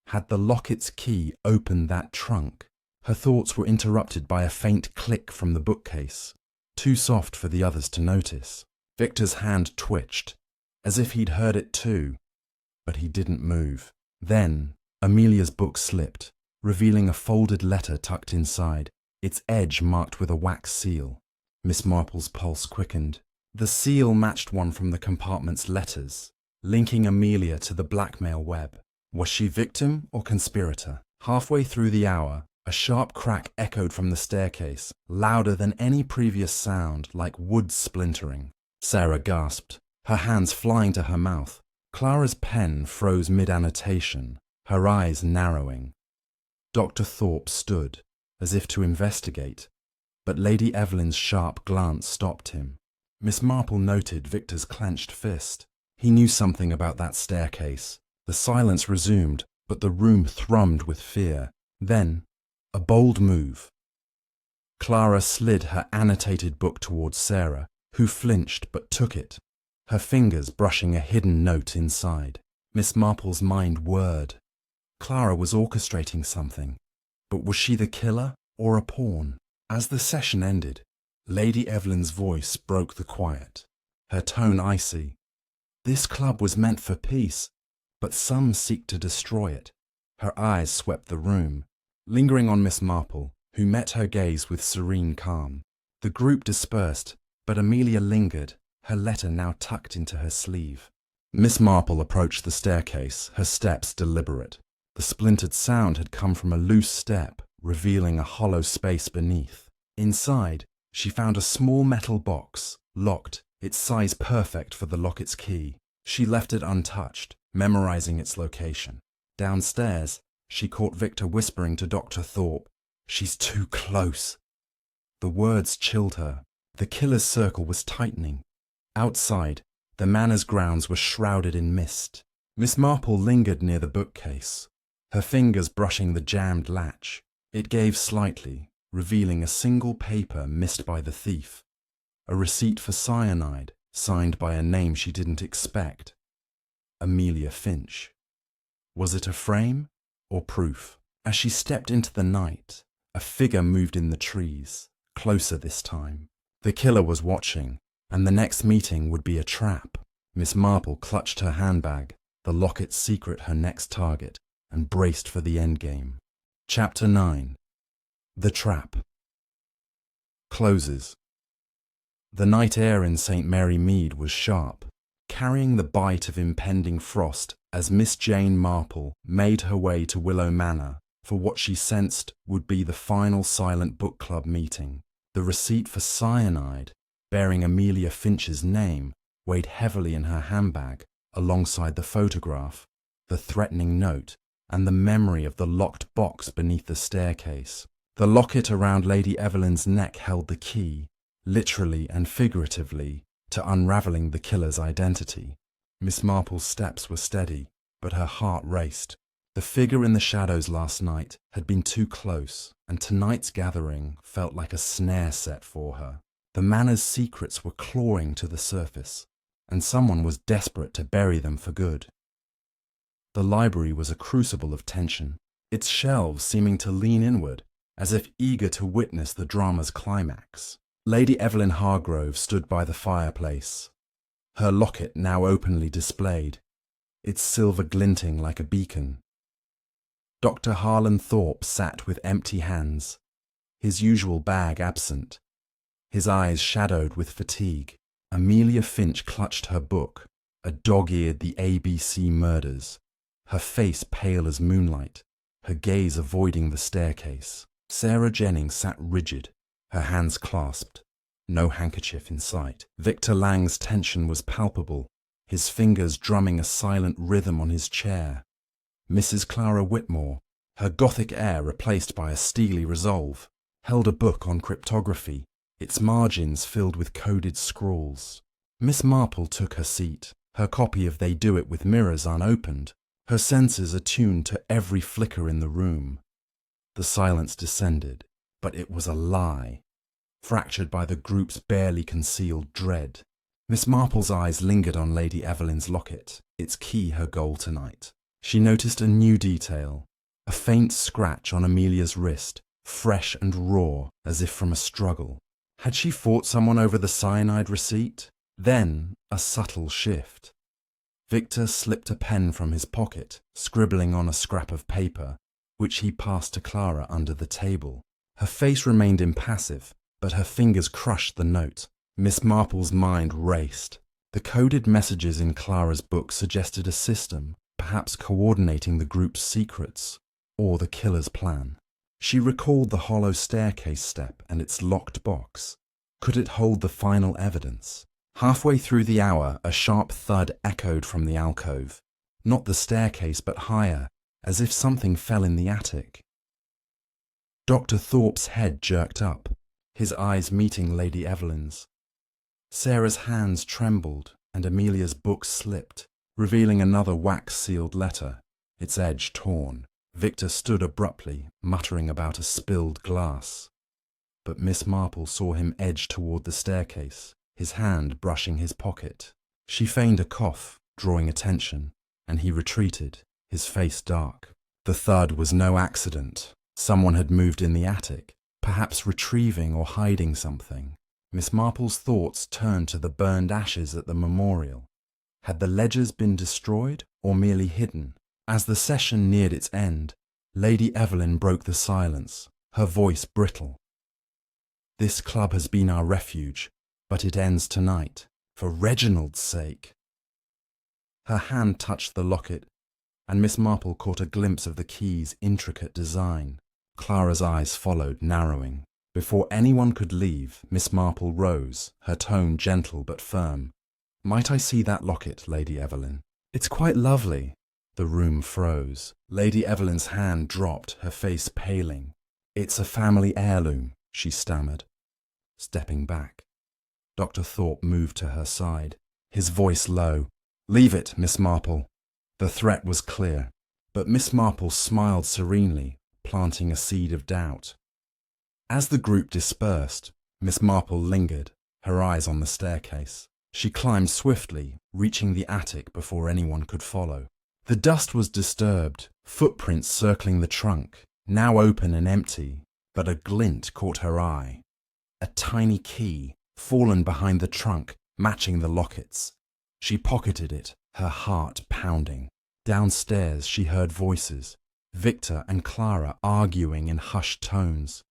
A: Had the locket's key opened that trunk? Her thoughts were interrupted by a faint click from the bookcase, too soft for the others to notice. Victor's hand twitched, as if he'd heard it too, but he didn't move. Then, Amelia's book slipped, revealing a folded letter tucked inside, its edge marked with a wax seal. Miss Marple's pulse quickened. The seal matched one from the compartment's letters, linking Amelia to the blackmail web. Was she victim or conspirator? Halfway through the hour, a sharp crack echoed from the staircase, louder than any previous sound, like wood splintering. Sarah gasped, her hands flying to her mouth. Clara's pen froze mid-annotation, her eyes narrowing. Dr. Thorpe stood, as if to investigate, but Lady Evelyn's sharp glance stopped him. Miss Marple noted Victor's clenched fist. He knew something about that staircase. The silence resumed, but the room thrummed with fear. Then, a bold move. Clara slid her annotated book towards Sarah, who flinched but took it, her fingers brushing a hidden note inside. Miss Marple's mind whirred. Clara was orchestrating something, but was she the killer or a pawn? As the session ended, Lady Evelyn's voice broke the quiet, her tone icy. This club was meant for peace, but some seek to destroy it. Her eyes swept the room, lingering on Miss Marple, who met her gaze with serene calm. The group dispersed, but Amelia lingered, her letter now tucked into her sleeve. Miss Marple approached the staircase, her steps deliberate. The splintered sound had come from a loose step, revealing a hollow space beneath. Inside, she found a small metal box, locked, its size perfect for the locket's key. She left it untouched, memorizing its location. Downstairs, she caught Victor whispering to Dr. Thorpe, "She's too close." The words chilled her. The killer's circle was tightening. Outside, the manor's grounds were shrouded in mist. Miss Marple lingered near the bookcase, her fingers brushing the jammed latch. It gave slightly, revealing a single paper missed by the thief. A receipt for cyanide, signed by a name she didn't expect. Amelia Finch. Was it a frame or proof? As she stepped into the night, a figure moved in the trees, closer this time. The killer was watching, and the next meeting would be a trap. Miss Marple clutched her handbag, the locket's secret her next target, and braced for the endgame. Chapter 9. The Trap. Closes. The night air in St. Mary Mead was sharp, carrying the bite of impending frost as Miss Jane Marple made her way to Willow Manor for what she sensed would be the final silent book club meeting. The receipt for cyanide, bearing Amelia Finch's name, weighed heavily in her handbag, alongside the photograph, the threatening note, and the memory of the locked box beneath the staircase. The locket around Lady Evelyn's neck held the key, literally and figuratively, to unravelling the killer's identity. Miss Marple's steps were steady, but her heart raced. The figure in the shadows last night had been too close, and tonight's gathering felt like a snare set for her. The manor's secrets were clawing to the surface, and someone was desperate to bury them for good. The library was a crucible of tension, its shelves seeming to lean inward, as if eager to witness the drama's climax. Lady Evelyn Hargrove stood by the fireplace, her locket now openly displayed, its silver glinting like a beacon. Dr. Harlan Thorpe sat with empty hands, his usual bag absent, his eyes shadowed with fatigue. Amelia Finch clutched her book, a dog-eared The ABC Murders, her face pale as moonlight, her gaze avoiding the staircase. Sarah Jennings sat rigid, her hands clasped, no handkerchief in sight. Victor Lang's tension was palpable, his fingers drumming a silent rhythm on his chair. Mrs. Clara Whitmore, her Gothic air replaced by a steely resolve, held a book on cryptography, its margins filled with coded scrawls. Miss Marple took her seat, her copy of They Do It with Mirrors unopened, her senses attuned to every flicker in the room. The silence descended, but it was a lie, fractured by the group's barely concealed dread. Miss Marple's eyes lingered on Lady Evelyn's locket. its key her goal tonight. She noticed a new detail, a faint scratch on Amelia's wrist, fresh and raw as if from a struggle. Had she fought someone over the cyanide receipt? Then a subtle shift. Victor slipped a pen from his pocket, scribbling on a scrap of paper, which he passed to Clara under the table. Her face remained impassive, but her fingers crushed the note. Miss Marple's mind raced. The coded messages in Clara's book suggested a system, perhaps coordinating the group's secrets, or the killer's plan. She recalled the hollow staircase step and its locked box. Could it hold the final evidence? Halfway through the hour, a sharp thud echoed from the alcove. Not the staircase, but higher, as if something fell in the attic. Dr. Thorpe's head jerked up, his eyes meeting Lady Evelyn's. Sarah's hands trembled, and Amelia's book slipped, revealing another wax-sealed letter, its edge torn. Victor stood abruptly, muttering about a spilled glass. But Miss Marple saw him edge toward the staircase, his hand brushing his pocket. She feigned a cough, drawing attention, and he retreated, his face dark. The thud was no accident. Someone had moved in the attic, perhaps retrieving or hiding something. Miss Marple's thoughts turned to the burned ashes at the memorial. Had the ledgers been destroyed or merely hidden? As the session neared its end, Lady Evelyn broke the silence, her voice brittle. "This club has been our refuge, but it ends tonight, for Reginald's sake." Her hand touched the locket, and Miss Marple caught a glimpse of the key's intricate design. Clara's eyes followed, narrowing. Before anyone could leave, Miss Marple rose, her tone gentle but firm. "Might I see that locket, Lady Evelyn? It's quite lovely." The room froze. Lady Evelyn's hand dropped, her face paling. "It's a family heirloom," she stammered, stepping back. Dr. Thorpe moved to her side, his voice low. "Leave it, Miss Marple." The threat was clear, but Miss Marple smiled serenely, planting a seed of doubt. As the group dispersed, Miss Marple lingered, her eyes on the staircase. She climbed swiftly, reaching the attic before anyone could follow. The dust was disturbed, footprints circling the trunk, now open and empty, but a glint caught her eye. A tiny key, fallen behind the trunk, matching the locket's. She pocketed it, her heart pounding. Downstairs she heard voices, Victor and Clara arguing in hushed tones.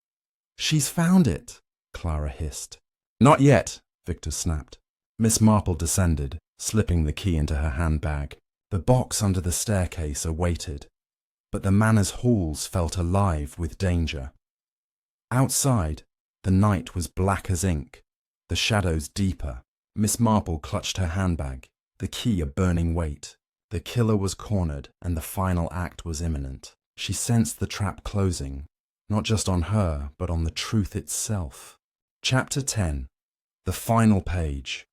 A: "She's found it," Clara hissed. "Not yet," Victor snapped. Miss Marple descended, slipping the key into her handbag. The box under the staircase awaited, but the manor's halls felt alive with danger. Outside, the night was black as ink, the shadows deeper. Miss Marple clutched her handbag, the key a burning weight. The killer was cornered, and the final act was imminent. She sensed the trap closing, not just on her, but on the truth itself. Chapter 10. The final page.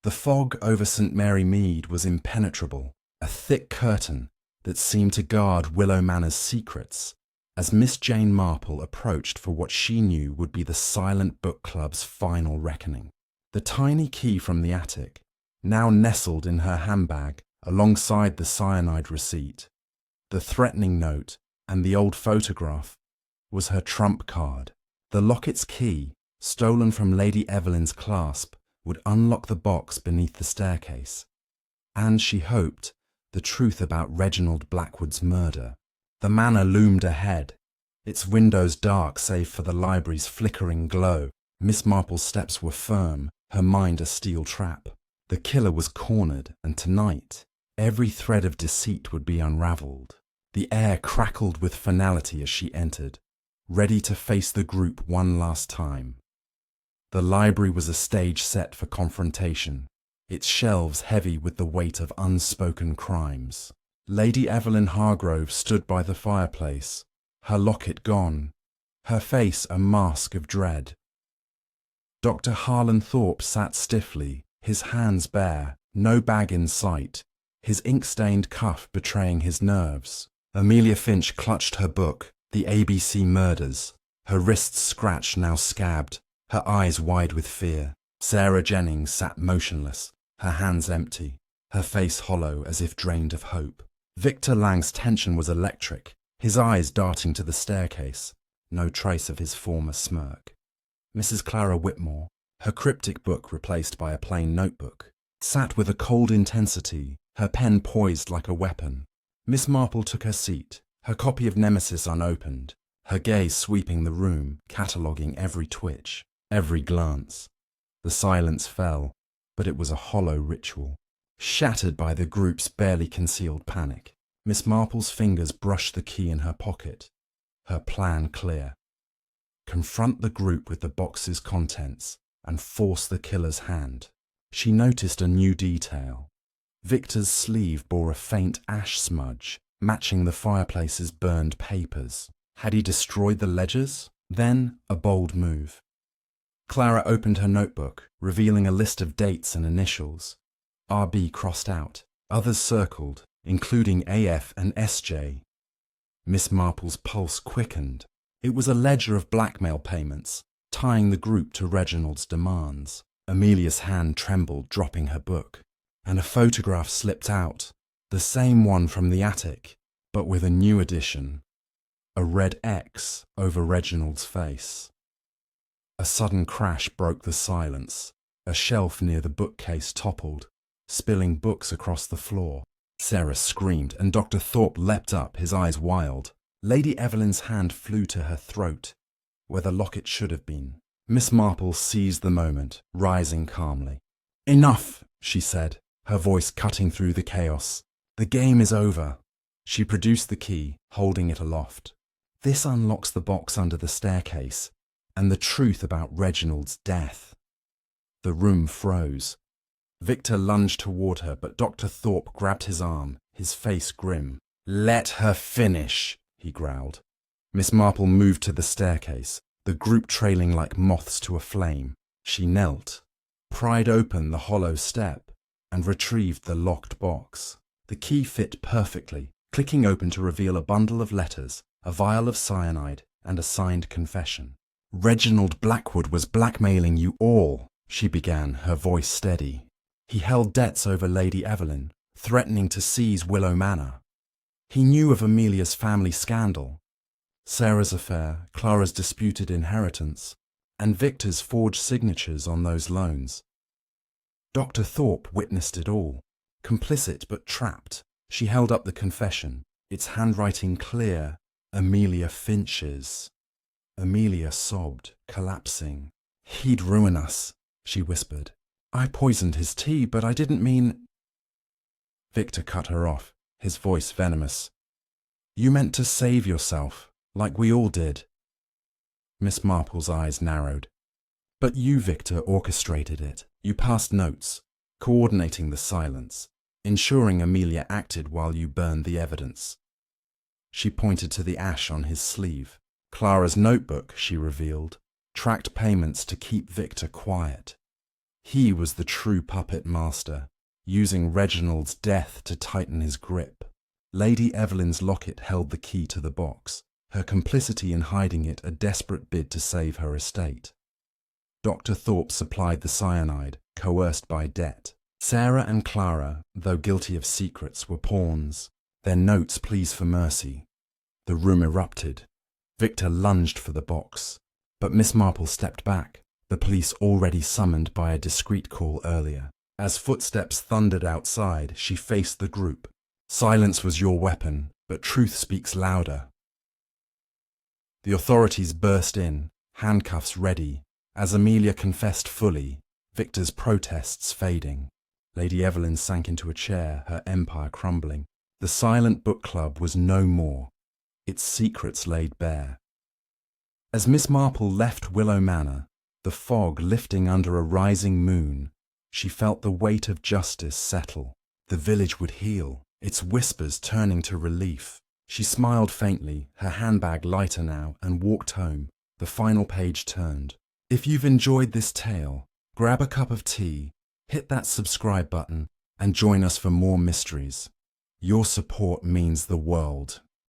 A: The fog over St. Mary Mead was impenetrable, a thick curtain that seemed to guard Willow Manor's secrets, as Miss Jane Marple approached for what she knew would be the Silent Book Club's final reckoning. The tiny key from the attic, now nestled in her handbag alongside the cyanide receipt, the threatening note, and the old photograph, was her trump card. The locket's key, stolen from Lady Evelyn's clasp, would unlock the box beneath the staircase. And she hoped, the truth about Reginald Blackwood's murder. The manor loomed ahead, its windows dark save for the library's flickering glow. Miss Marple's steps were firm, her mind a steel trap. The killer was cornered, and tonight, every thread of deceit would be unravelled. The air crackled with finality as she entered, ready to face the group one last time. The library was a stage set for confrontation, its shelves heavy with the weight of unspoken crimes. Lady Evelyn Hargrove stood by the fireplace, her locket gone, her face a mask of dread. Dr. Harlan Thorpe sat stiffly, his hands bare, no bag in sight, his ink-stained cuff betraying his nerves. Amelia Finch clutched her book, The ABC Murders, her wrists scratched, now scabbed, her eyes wide with fear. Sarah Jennings sat motionless, her hands empty. her face hollow as if drained of hope. Victor Lang's tension was electric, his eyes darting to the staircase, no trace of his former smirk. Mrs. Clara Whitmore, her cryptic book replaced by a plain notebook, sat with a cold intensity, her pen poised like a weapon. Miss Marple took her seat, her copy of Nemesis unopened, her gaze sweeping the room, cataloguing every twitch, every glance. The silence fell, but it was a hollow ritual, shattered by the group's barely concealed panic. Miss Marple's fingers brushed the key in her pocket, her plan clear. Confront the group with the box's contents and force the killer's hand. She noticed a new detail. Victor's sleeve bore a faint ash smudge, matching the fireplace's burned papers. Had he destroyed the ledgers? Then, a bold move. Clara opened her notebook, revealing a list of dates and initials. RB crossed out, others circled, including AF and SJ. Miss Marple's pulse quickened. It was a ledger of blackmail payments, tying the group to Reginald's demands. Amelia's hand trembled, dropping her book, and a photograph slipped out, the same one from the attic, but with a new addition, a red X over Reginald's face. A sudden crash broke the silence. A shelf near the bookcase toppled, spilling books across the floor. Sarah screamed, and Dr. Thorpe leapt up, his eyes wild. Lady Evelyn's hand flew to her throat, where the locket should have been. Miss Marple seized the moment, rising calmly. "Enough," she said, her voice cutting through the chaos. "The game is over." She produced the key, holding it aloft. "This unlocks the box under the staircase, and the truth about Reginald's death." The room froze. Victor lunged toward her, but Dr. Thorpe grabbed his arm, his face grim. "Let her finish," he growled. Miss Marple moved to the staircase, the group trailing like moths to a flame. She knelt, pried open the hollow step, and retrieved the locked box. The key fit perfectly, clicking open to reveal a bundle of letters, a vial of cyanide, and a signed confession. "Reginald Blackwood was blackmailing you all," she began, her voice steady. "He held debts over Lady Evelyn, threatening to seize Willow Manor. He knew of Amelia's family scandal, Sarah's affair, Clara's disputed inheritance, and Victor's forged signatures on those loans. Dr. Thorpe witnessed it all, complicit but trapped. She held up the confession, its handwriting clear, Amelia Finch's. Amelia sobbed, collapsing. "He'd ruin us," she whispered. "I poisoned his tea, but I didn't mean—" Victor cut her off, his voice venomous. "You meant to save yourself, like we all did." Miss Marple's eyes narrowed. "But you, Victor, orchestrated it. You passed notes, coordinating the silence, ensuring Amelia acted while you burned the evidence." She pointed to the ash on his sleeve. Clara's notebook, she revealed, tracked payments to keep Victor quiet. He was the true puppet master, using Reginald's death to tighten his grip. Lady Evelyn's locket held the key to the box, her complicity in hiding it a desperate bid to save her estate. Dr. Thorpe supplied the cyanide, coerced by debt. Sarah and Clara, though guilty of secrets, were pawns, their notes pleas for mercy. The room erupted. Victor lunged for the box, but Miss Marple stepped back, the police already summoned by a discreet call earlier. As footsteps thundered outside, she faced the group. "Silence was your weapon, but truth speaks louder." The authorities burst in, handcuffs ready, as Amelia confessed fully, Victor's protests fading. Lady Evelyn sank into a chair, her empire crumbling. The silent book club was no more, its secrets laid bare. As Miss Marple left Willow Manor, the fog lifting under a rising moon, she felt the weight of justice settle. The village would heal, its whispers turning to relief. She smiled faintly, her handbag lighter now, and walked home, the final page turned. If you've enjoyed this tale, grab a cup of tea, hit that subscribe button, and join us for more mysteries. Your support means the world.